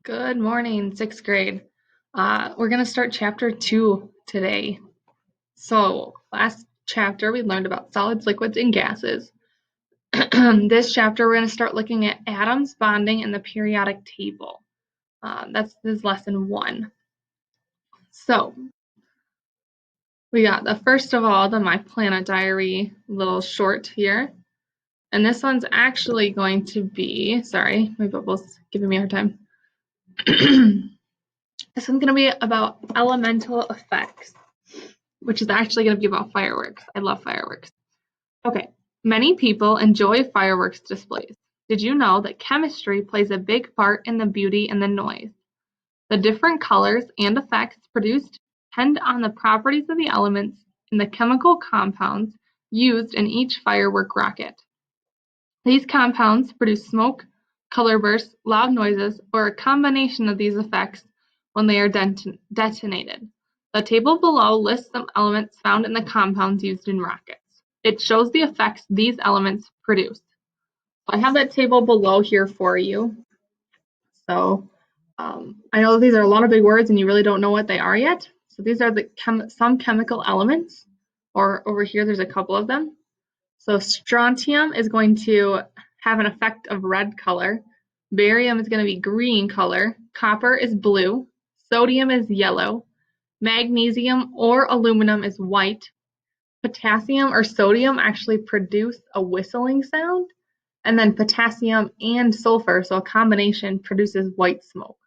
Good morning, sixth grade. We're going to start chapter 2 today. So, last chapter we learned about solids, liquids, and gases. This chapter we're going to start looking at atoms, bonding, and the periodic table. This is lesson 1. So, we got the first of all, the My Planet Diary little short here. And this one's actually going to be, sorry, my bubble's giving me a hard time. This one's going to be about elemental effects, which is actually going to be about fireworks. I love fireworks. Okay, many people enjoy fireworks displays. Did you know that chemistry plays a big part in the beauty and the noise? The different colors and effects produced depend on the properties of the elements in the chemical compounds used in each firework rocket. These compounds produce smoke, color bursts, loud noises, or a combination of these effects when they are detonated. The table below lists some elements found in the compounds used in rockets. It shows the effects these elements produce. I have that table below here for you. So I know these are a lot of big words and you really don't know what they are yet. So these are some chemical elements, or over here there's a couple of them. So strontium is going to have an effect of red color. Barium is going to be green color. Copper is blue. Sodium is yellow. Magnesium or aluminum is white. Potassium or sodium actually produce a whistling sound. And then potassium and sulfur, so a combination, produces white smoke.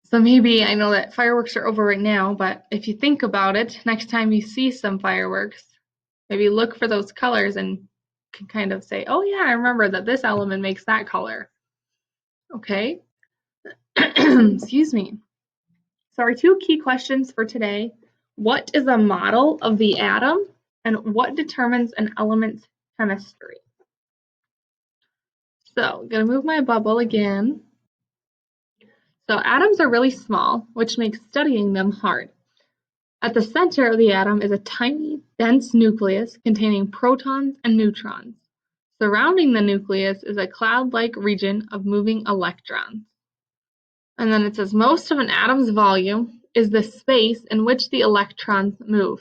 So maybe, I know that fireworks are over right now, but if you think about it, next time you see some fireworks, maybe look for those colors and can kind of say, oh yeah, I remember that this element makes that color. Okay. Excuse me. So our 2 key questions for today: what is a model of the atom, and what determines an element's chemistry? So I'm going to move my bubble again. So atoms are really small, which makes studying them hard. At the center of the atom is a tiny, dense nucleus containing protons and neutrons. Surrounding the nucleus is a cloud-like region of moving electrons. And then it says most of an atom's volume is the space in which the electrons move,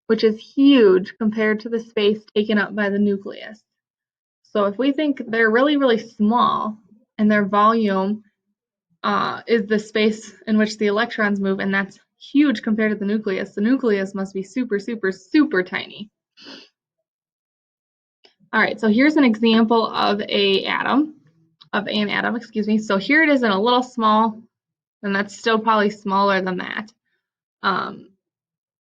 which is huge compared to the space taken up by the nucleus. So if we think they're really, really small and their volume is the space in which the electrons move, and that's huge compared to the nucleus must be super, super, super tiny. All right, so here's an example of an atom. So here it is in a little small, and that's still probably smaller than that.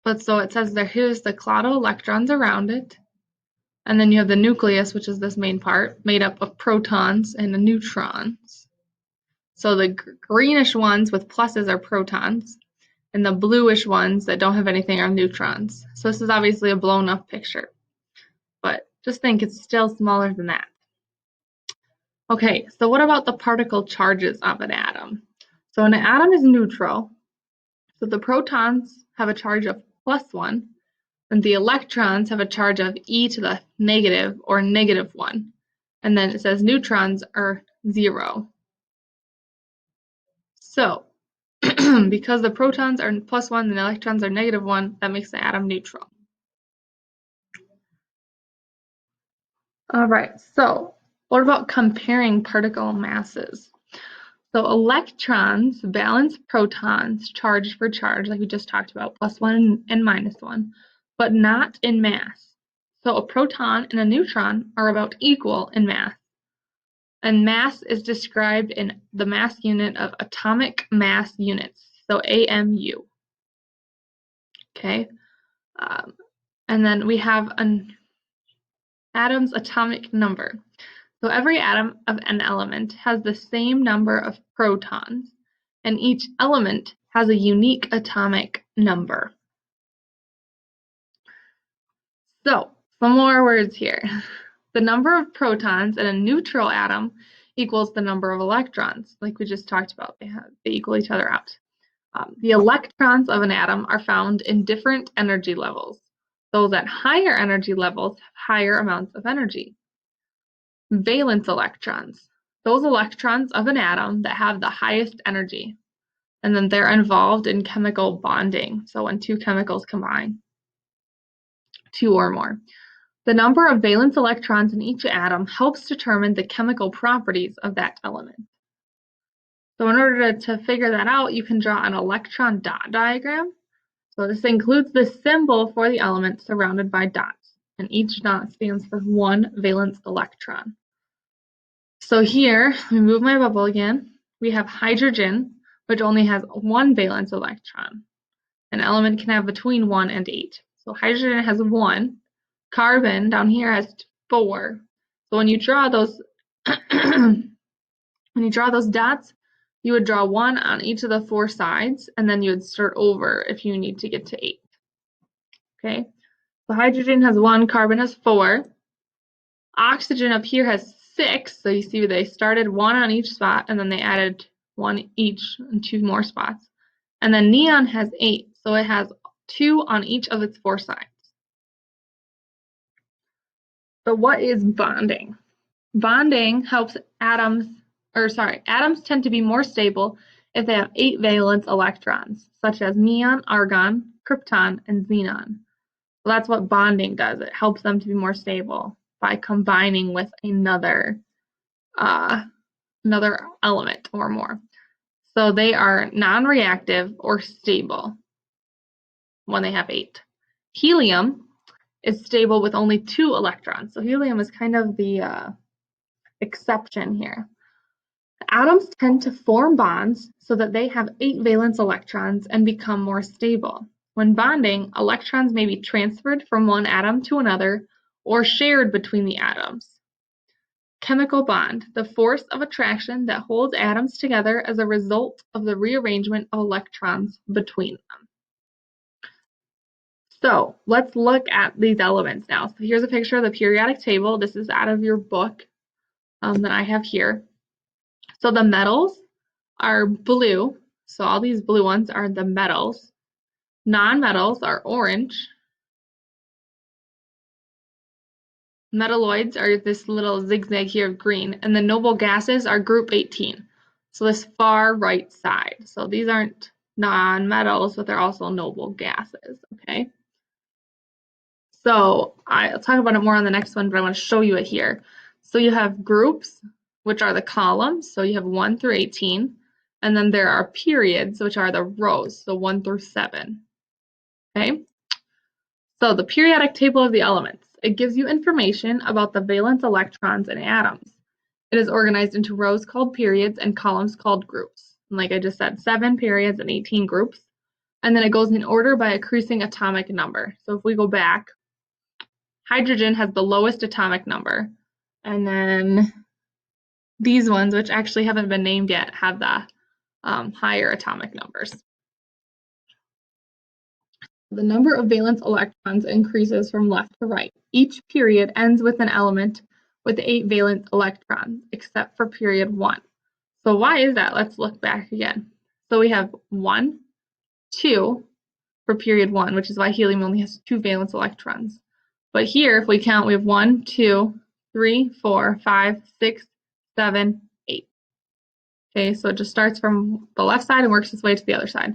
But so it says there, here's the cloud of electrons around it. And then you have the nucleus, which is this main part, made up of protons and neutrons. So the greenish ones with pluses are protons, and the bluish ones that don't have anything are neutrons. So this is obviously a blown up picture, but just think it's still smaller than that. Okay, so what about the particle charges of an atom? So an atom is neutral, so the protons have a charge of +1, and the electrons have a charge of e to the negative or -1. And then it says neutrons are 0. So because the protons are +1 and the electrons are -1, that makes the atom neutral. All right, so what about comparing particle masses? So electrons balance protons charge for charge, like we just talked about, +1 and -1, but not in mass. So a proton and a neutron are about equal in mass. And mass is described in the mass unit of atomic mass units, so AMU. Okay, and then we have an atom's atomic number. So every atom of an element has the same number of protons, and each element has a unique atomic number. So, some more words here. The number of protons in a neutral atom equals the number of electrons, like we just talked about. They equal each other out. The electrons of an atom are found in different energy levels. Those at higher energy levels have higher amounts of energy. Valence electrons. those electrons of an atom that have the highest energy. And then they're involved in chemical bonding. So when two chemicals combine, two or more. The number of valence electrons in each atom helps determine the chemical properties of that element. So in order to figure that out, you can draw an electron dot diagram. So this includes the symbol for the element surrounded by dots, and each dot stands for one valence electron. So here, let me move my bubble again. We have hydrogen, which only has one valence electron. An element can have between 1 and 8. So hydrogen has 1. Carbon down here has 4. So when you draw those dots, you would draw 1 on each of the 4 sides, and then you would start over if you need to get to 8. Okay, so hydrogen has 1, carbon has 4. Oxygen up here has 6, so you see they started 1 on each spot, and then they added 1 each and 2 more spots. And then neon has 8, so it has 2 on each of its 4 sides. So what is bonding? Bonding helps atoms tend to be more stable if they have 8 valence electrons, such as neon, argon, krypton, and xenon. So that's what bonding does. It helps them to be more stable by combining with another element or more. So they are non-reactive or stable when they have 8. Helium is stable with only 2 electrons. So helium is kind of the exception here. Atoms tend to form bonds so that they have 8 valence electrons and become more stable. When bonding, electrons may be transferred from one atom to another or shared between the atoms. Chemical bond, the force of attraction that holds atoms together as a result of the rearrangement of electrons between them. So let's look at these elements now. So here's a picture of the periodic table. This is out of your book that I have here. So the metals are blue. So all these blue ones are the metals. Non-metals are orange. Metalloids are this little zigzag here of green. And the noble gases are group 18. So this far right side. So these aren't non-metals, but they're also noble gases, okay? So I'll talk about it more on the next one, but I want to show you it here. So you have groups, which are the columns. So you have 1 through 18. And then there are periods, which are the rows, so 1 through 7. Okay? So the periodic table of the elements. It gives you information about the valence electrons in atoms. It is organized into rows called periods and columns called groups. And like I just said, 7 periods and 18 groups. And then it goes in order by increasing atomic number. So if we go back, hydrogen has the lowest atomic number. And then these ones, which actually haven't been named yet, have the higher atomic numbers. The number of valence electrons increases from left to right. Each period ends with an element with 8 valence electrons, except for period 1. So why is that? Let's look back again. So we have 1, 2 for period 1, which is why helium only has 2 valence electrons. But here, if we count, we have 1, 2, 3, 4, 5, 6, 7, 8. Okay, so it just starts from the left side and works its way to the other side.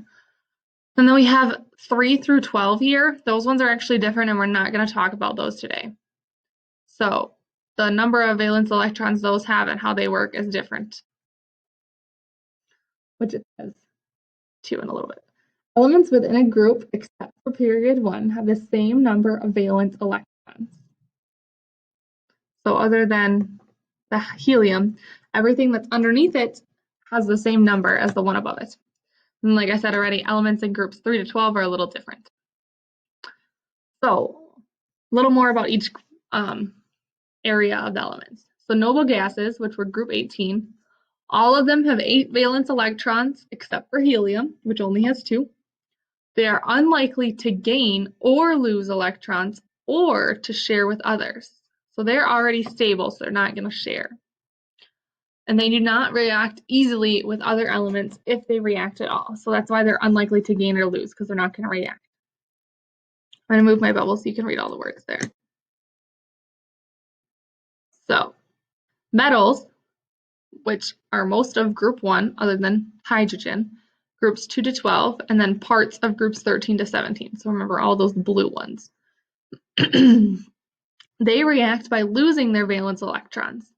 And then we have 3 through 12 here. Those ones are actually different, and we're not going to talk about those today. So the number of valence electrons those have and how they work is different, which it says too in a little bit. Elements within a group, except for period 1, have the same number of valence electrons. So other than the helium, everything that's underneath it has the same number as the one above it. And like I said already, elements in groups 3 to 12 are a little different. So a little more about each area of the elements. So noble gases, which were group 18, all of them have 8 valence electrons except for helium, which only has 2. They are unlikely to gain or lose electrons or to share with others. So they're already stable, so they're not going to share. And they do not react easily with other elements if they react at all. So that's why they're unlikely to gain or lose, because they're not going to react. I'm going to move my bubble so you can read all the words there. So metals which are most of group 1 other than hydrogen, groups 2 to 12, and then parts of groups 13 to 17. So remember all those blue ones. They react by losing their valence electrons.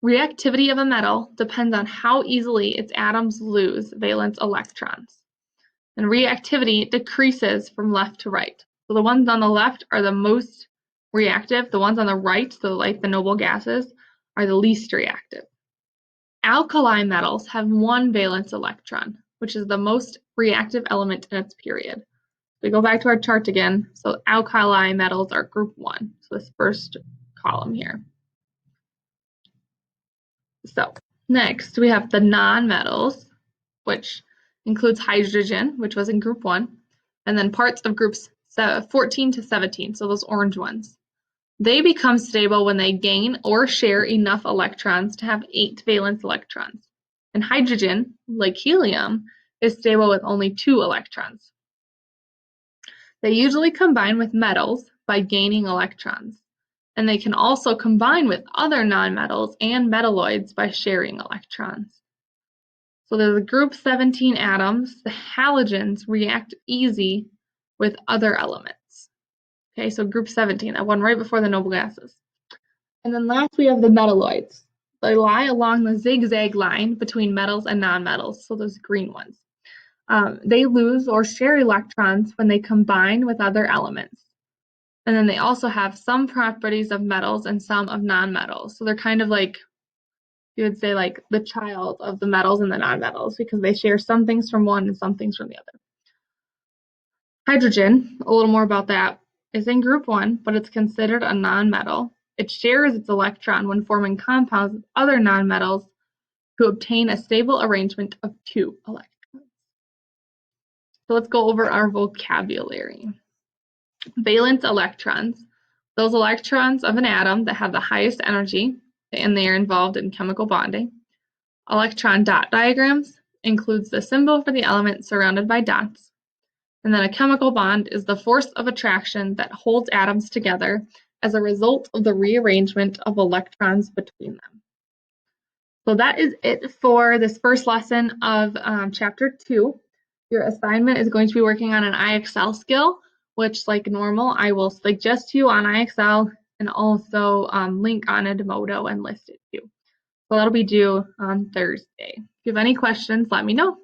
Reactivity of a metal depends on how easily its atoms lose valence electrons. And reactivity decreases from left to right. So the ones on the left are the most reactive. The ones on the right, so like the noble gases, are the least reactive. Alkali metals have one valence electron, which is the most reactive element in its period. We go back to our chart again. So alkali metals are group 1. So this first column here. So next we have the nonmetals, which includes hydrogen, which was in group 1, and then parts of groups 14 to 17, so those orange ones. They become stable when they gain or share enough electrons to have 8 valence electrons. And hydrogen, like helium, is stable with only 2 electrons. They usually combine with metals by gaining electrons, and they can also combine with other nonmetals and metalloids by sharing electrons. So there's the group 17 atoms. The halogens react easy with other elements. Okay, so group 17, that one right before the noble gases. And then last we have the metalloids. They lie along the zigzag line between metals and nonmetals, so those green ones. They lose or share electrons when they combine with other elements. And then they also have some properties of metals and some of nonmetals. So they're kind of like, you would say, like the child of the metals and the nonmetals, because they share some things from one and some things from the other. Hydrogen, a little more about that, is in group 1, but it's considered a nonmetal. It shares its electron when forming compounds with other nonmetals to obtain a stable arrangement of 2 electrons. So let's go over our vocabulary. Valence electrons, those electrons of an atom that have the highest energy, and they are involved in chemical bonding. Electron dot diagrams includes the symbol for the element surrounded by dots. And then a chemical bond is the force of attraction that holds atoms together as a result of the rearrangement of electrons between them. So that is it for this first lesson of chapter 2. Your assignment is going to be working on an IXL skill, which, like normal, I will suggest to you on IXL and also link on Edmodo and list it too. So that'll be due on Thursday. If you have any questions, let me know.